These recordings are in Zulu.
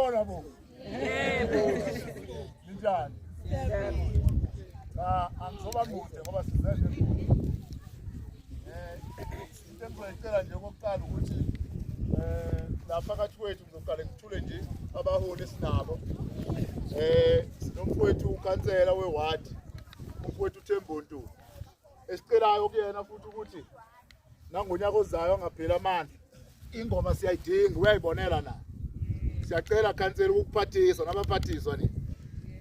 Siyabona bo. Njani? Angizoba mude ngoba sizeshe into engicela nje okokuqala ukuthi lapha phakathi kwethu ngizoqala ngithule nje abaholi esinabo sinomfowethu ukhansela weward umfowethu uThembontu esicelayo kuyena futhi ukuthi nangonyaka ozayo angaphela amandla ingoma siyayidinga uyayibonela na siyacela khansela ukuphathisa nabaphathiswa ni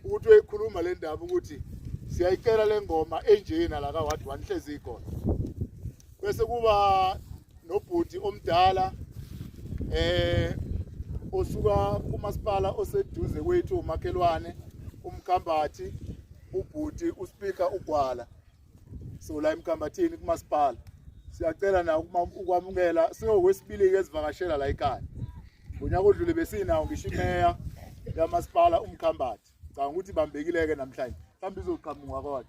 ukuthi uyikhuluma le ndaba ukuthi siyayicela le ngoma enjena la kaWard 1 hlezi ikhona bese kuba nobhuti omdala osuka kumasipala oseduze kwethu umakhelwane umkhambathi ubhuti uSpeaker uGwala so la emkhambathini kumasipala siyacela na ukwamukela sewesibili ke ezivakashela la ekhaya ngonyaka odlule besinawo ngisho imeya yamasipala umkhambathi ngicabanga ukuthi bambekileke namhlanje mhlawumbe izoqhamuka kodwa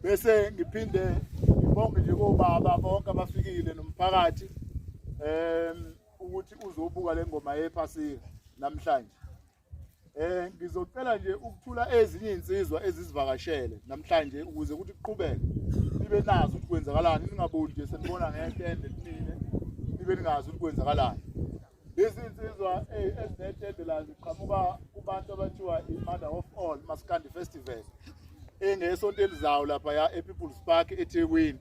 bese ngiphinde ngibonge nje kobaba bonke abafikile nomphakathi ukuthi uzobuka le ngoma yePhasika namhlanje ngizocela nje ukuthula ezinye insizwa ezizivakashele namhlanje ukuze ukuthi kuqhubeke nibe nazi ukuthi kwenzakalani ningaboni nje senibona ngetende linine nibe ningazi ukuthi kwenzakalani lezi insizwa ezinetende la ziqhamuka kubantu abathiwa i-Mother of All Maskandi Festival engesonto elizayo lapha ya ePeople's Park eThekwini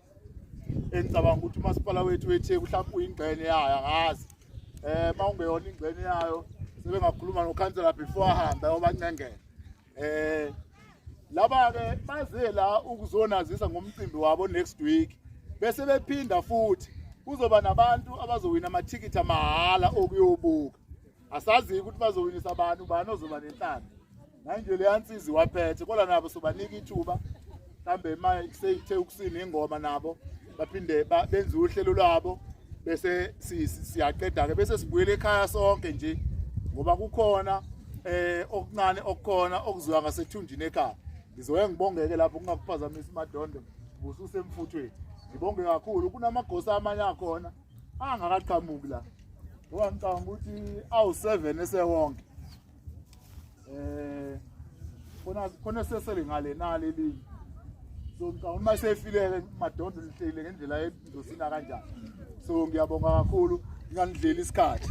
engicabanga ukuthi umasipala wethu weTheku mhlawumbe uyingxenye yayo angazi mawungeyona ingxenye yayo sebengakhuluma nokhansela before ahamba yobaNgqengelele laba ke baze la ukuzonazisa ngomcimbi wabo next week bese bephinda futhi kuzoba nabantu abazowina amathikiti amahala okuyobuka asazi ukuthi bazowinisa abantu bani ozoba nenhlamba manje le yansizi waphethe kodwa nabo sobanika ithuba mhlambe seyithe ukusina ingoma nabo baphinde benze uhlelo lwabo bese siyaqeda ke bese sibuyele ekhaya sonke nje ngoba kukhona okuncane okukhona okuziwa ngasethunjini ekhaya ngizoye ngibongeke lapho kungakuphazamisa imadonde bususemfuthweni ngibonge kakhulu kunamagosi amanye akhona angakaqhamuki la ngoba ngicabanga ukuthi awu7 esewonke khona sesele ngale nale linye so ngicabanga uma sefileke madonde lihlele ngendlela ezosina kanjani so ngiyabonga kakhulu nginganidlela isikhathi